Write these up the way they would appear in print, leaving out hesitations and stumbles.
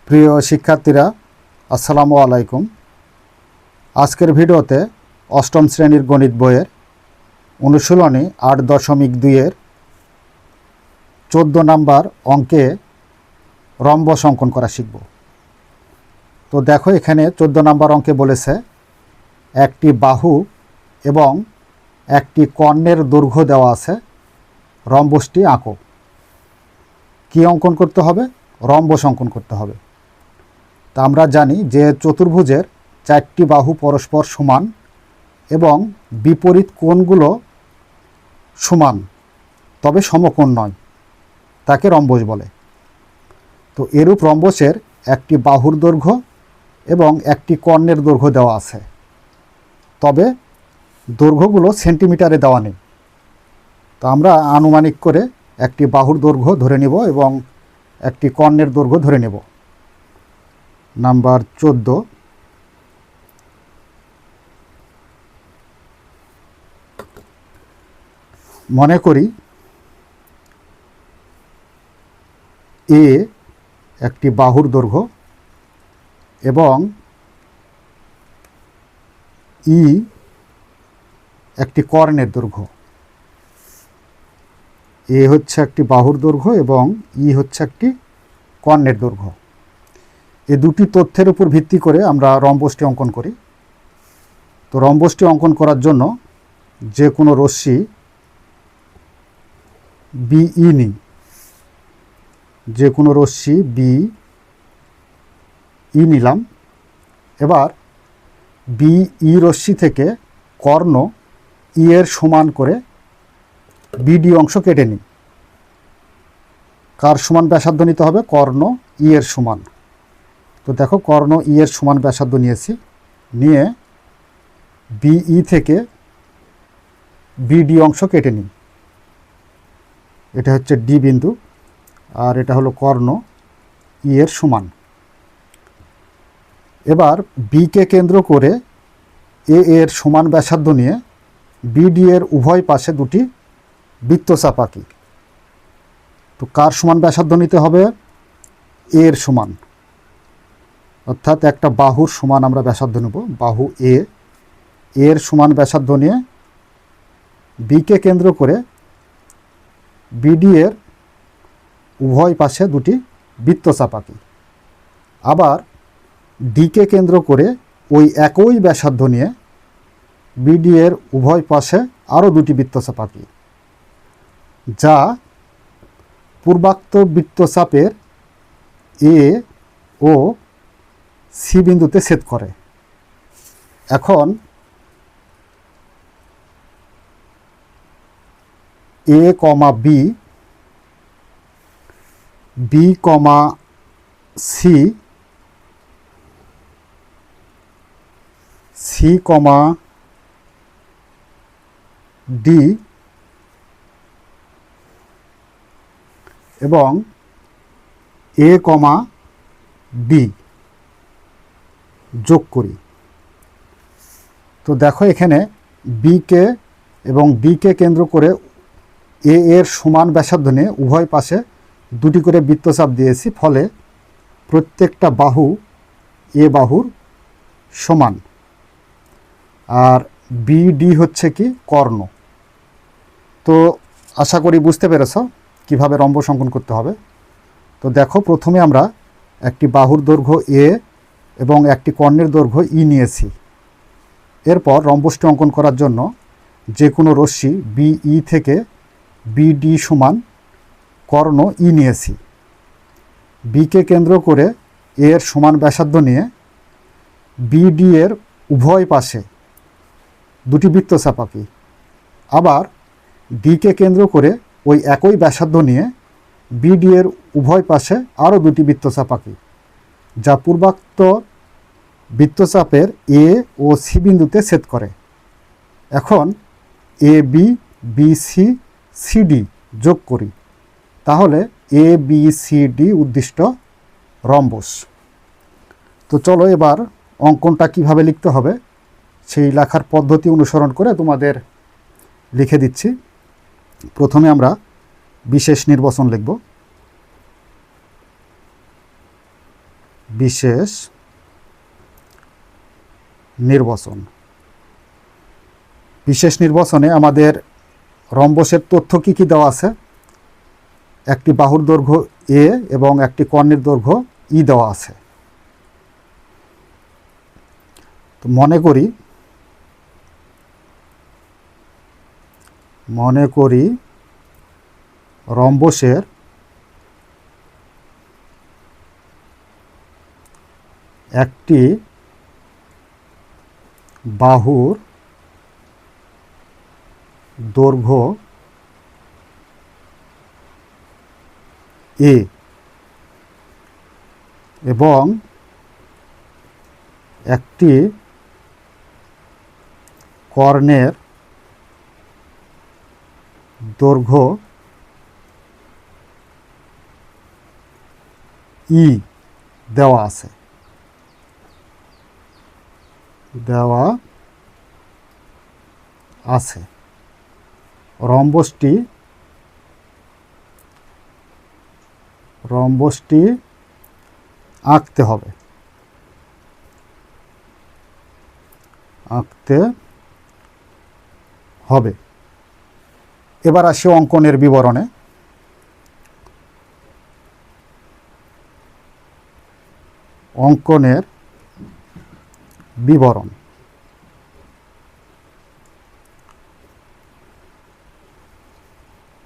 প্রিয় শিক্ষার্থীরা, আসসালামু আলাইকুম। আজকের ভিডিওতে অষ্টম শ্রেণীর গণিত বইয়ের অনুশীলনী ৮.২-এর ১৪ নাম্বার অঙ্কে রম্বস অঙ্কন করা শিখব। তো দেখো, এখানে ১৪ নাম্বার অঙ্কে বলেছে একটি বাহু এবং একটি কর্ণের দৈর্ঘ্য দেওয়া আছে, রম্বসটি আঁকো। কি অঙ্কন করতে হবে? রম্বস অঙ্কন করতে হবে। তা আমরা জানি যে চতুর্ভুজের ৪টি বাহু পরস্পর সমান এবং বিপরীত কোণগুলো সমান, তবে সমকোণ নয়, তাকে রম্বস বলে। তো এরূপ রম্বসের একটি বাহুর দৈর্ঘ্য এবং একটি কর্ণের দৈর্ঘ্য দেওয়া আছে, তবে দৈর্ঘ্যগুলো সেন্টিমিটারে দেওয়া নেই। তো আমরা আনুমানিক করে একটি বাহুর দৈর্ঘ্য ধরে নেব এবং একটি কর্ণের দৈর্ঘ্য ধরে নেব। নাম্বার ১৪, মনে করি এ একটি বাহুর দৈর্ঘ্য এবং ই একটি কর্ণের দৈর্ঘ্য। এ হচ্ছে একটি বাহুর দৈর্ঘ্য এবং ই হচ্ছে একটি কর্ণের দৈর্ঘ্য। এই দুটি তথ্যের উপর ভিত্তি করে আমরা রম্বসটি অঙ্কন করি। তো রম্বসটি অঙ্কন করার জন্য যে কোনো রশ্মি বিই নিই, যে কোনো রশ্মি বিই নিলাম। এবার বিই রশ্মি থেকে কর্ণ ই এর সমান করে বিডি অংশ কেটে নিই। কার সমান ব্যাসার্ধ নিতে হবে? কর্ণ ই এর সমান। তো দেখো, কর্ণ ই এর সমান ব্যাসার্ধ নিয়েছি, নিয়ে বিই থেকে বিডি অংশ কেটে নিই। এটা হচ্ছে ডি বিন্দু আর এটা হলো কর্ণ ই এর সমান। এবার বিকে কেন্দ্র করে এ এর সমান ব্যাসার্ধ নিয়ে বিডি এর উভয় পাশে দুটি বৃত্তচাপ আঁকি। তো কার সমান ব্যাসার্ধ নিতে হবে? এর সমান, অর্থাৎ একটা বাহুর সমান আমরা ব্যাসার্ধ নেব। বাহু এর সমান ব্যাসার্ধ নিয়ে বিকে কেন্দ্র করে বিডি এর উভয় পাশে দুটি বৃত্তচাপ আঁকি। আবার ডিকে কেন্দ্র করে ওই একই ব্যাসার্ধ নিয়ে বিডি এর উভয় পাশে আরও দুটি বৃত্তচাপ আঁকি, যা পূর্বাক্ত বৃত্তচাপের এ ও সি বিন্দুতে ছেদ করে। এখন এ কমা B, B comma C, c comma D এবং এ কমা ডি যোগ করি। তো দেখো, এখানে বিকে এবং ডিকে কেন্দ্র করে এ এর সমান ব্যাসার্ধ নিয়ে উভয় পাশে দুটি করে বৃত্তচাপ দিয়েছি, ফলে প্রত্যেকটা বাহু এ বাহুর সমান। আর বিডি হচ্ছে কি? কর্ণ। তো আশা করি বুঝতে পেরেছ কিভাবে রম্বস অঙ্কন করতে হবে। তো দেখো, প্রথমে আমরা একটি বাহুর দৈর্ঘ্য এ এবং একটি কর্ণের দৈর্ঘ্য ই নিয়েছি। এরপর রম্বসটি অঙ্কন করার জন্য যে কোনো রশ্মি বিই থেকে বিডি সমান কর্ণ ই নিয়েছি। বিকে কেন্দ্র করে এর সমান ব্যাসার্ধ নিয়ে বিডি এর উভয় পাশে দুটি বৃত্তচাপ আঁকি। আবার ডিকে কেন্দ্র করে ওই একই ব্যাসার্ধ নিয়ে বিডি এর উভয় পাশে আরও দুটি বৃত্তচাপ আঁকি, যা পূর্বাক্ত বৃত্তচাপের এ ও সি বিন্দুতে ছেদ করে। এখন A B, B C, CD যোগ করি, তাহলে A B C D উদ্দিষ্ট rhombus. তো চলো, এবার অঙ্কনটা কিভাবে লিখতে হবে সেই লেখার পদ্ধতি অনুসরণ করে তোমাদের লিখে দিচ্ছি। প্রথমে আমরা বিশেষ নির্বাচন লিখব। বিশেষ নির্বাচন। বিশেষ নির্বাচনে আমাদের রম্বসের তথ্য কী কী দেওয়া আছে? একটি বাহুর দৈর্ঘ্য এ এবং একটি কর্ণের দৈর্ঘ্য ই দেওয়া আছে। তো মনে করি রম্বসের একটি বাহুর দৈর্ঘ্য এ এবং একটি কর্ণের দৈর্ঘ্য ই দেওয়া আছে। রম্বসটি আঁকতে হবে। এবার আসি অঙ্কনের বিবরণে।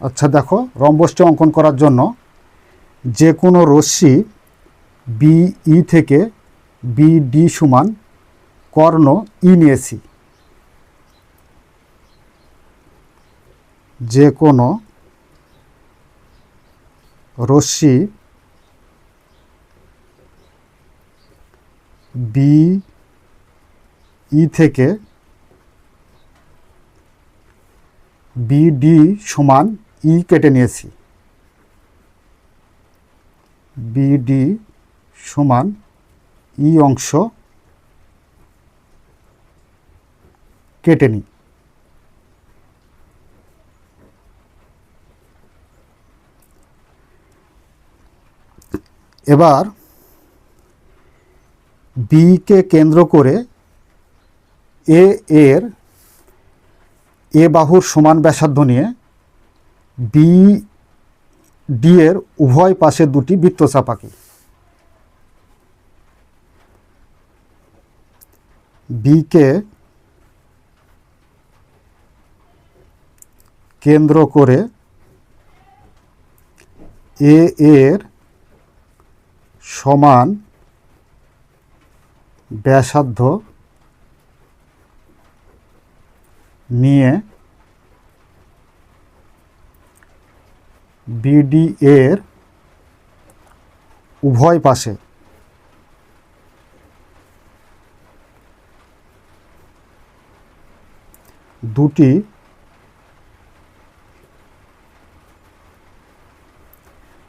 আচ্ছা দেখো, রম্বসটি অঙ্কন করার জন্য যে কোনো রশ্মি বিই থেকে বিডি সমান কর্ণ ই নিয়েছি। যে কোনো রশ্মি বিই থেকে বিডি সমান ই কেটে নিয়েছি। বিডি সমান ই অংশ কেটে নিই। এবার বিকে কেন্দ্র করে এর এ বাহুর সমান ব্যাসার্ধ নিয়ে ডি এর উভয় পাশে দুটি বৃত্তচাপ আঁকি। বিকে কেন্দ্র করে এর সমান ব্যাসার্ধ নিয়ে বিডি এর উভয় পাশে দুটি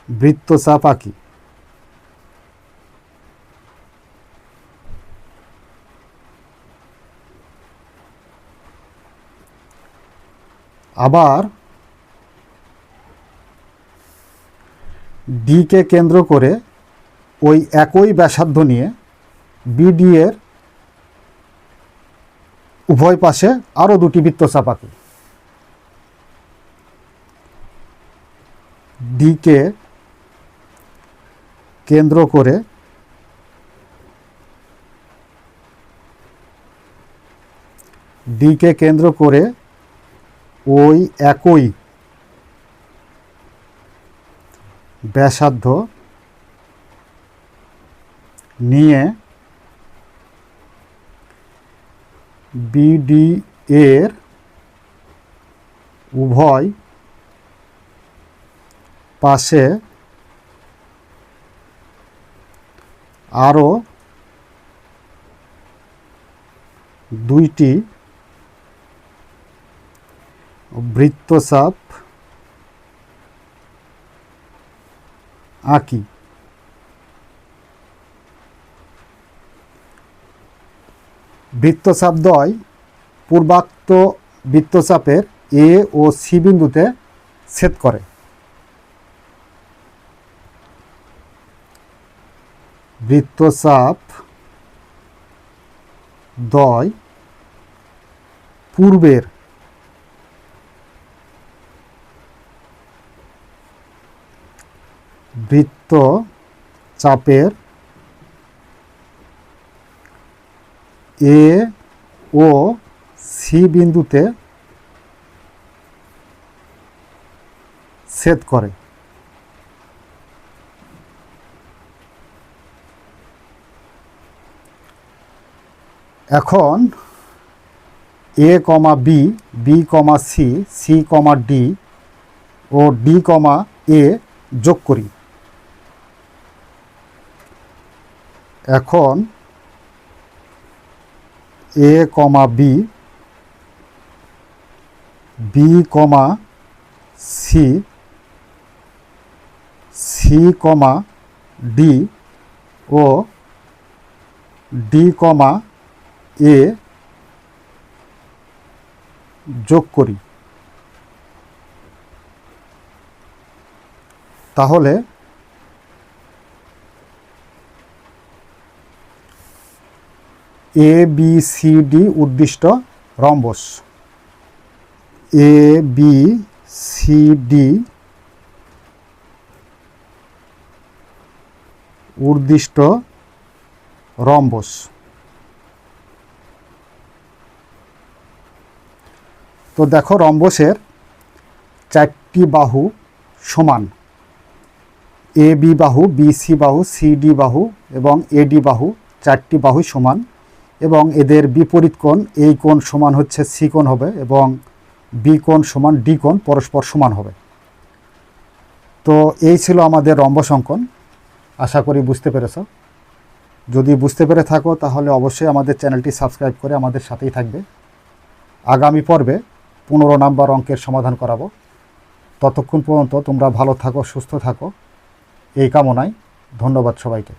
বৃত্তচাপ আঁকি। আবার ডিকে কেন্দ্র করে ওই একই ব্যাসার্ধ নিয়ে বিডি এর উভয় পাশে আরও দুটি বৃত্তচাপ আঁকি। ডিকে কেন্দ্র করে ওই একই ব্যাসার্ধ নিয়ে বিডি এর উভয় পাশে আরও দুইটি বৃত্তচাপ আঁকি। বৃত্তচাপদ্বয় পূর্বোক্ত বৃত্তচাপের এ ও সি বিন্দুতে ছেদ করে। বৃত্তচাপ দ্বয় পূর্বের বৃত্তচাপের এ ও সি বিন্দুতে ছেদ করে। এখন এ কমা B, B comma C, c comma D ও ডি কমা এ যোগ করি। এখন এ কমা B, B comma C, c comma D ও ডি কমা এ যোগ করি। তাহলে A B C D উদ্দিষ্ট rhombus, A B C D উদ্দিষ্ট rhombus. তো দেখো রম্বসের চারটি বাহু সমান, এ বি বাহু, বি সি বাহু, সি ডি বাহু এবং এ ডি বাহু, চারটি বাহু সমান এবং এদের বিপরীত কোণ, এই কোণ সমান হচ্ছে সি কোণ হবে এবং বি কোণ সমান ডি কোণ পরস্পর সমান হবে। তো এই ছিল আমাদের রম্বস অঙ্কন। আশা করি বুঝতে পেরেছ। যদি বুঝতে পেরে থাকো তাহলে অবশ্যই আমাদের চ্যানেলটি সাবস্ক্রাইব করে আমাদের সাথেই থাকবে। আগামী পর্বে 15 নাম্বার অঙ্কের সমাধান করাবো। ততক্ষণ পর্যন্ত তোমরা ভালো থাকো, সুস্থ থাকো, এই কামনায় ধন্যবাদ সবাইকে।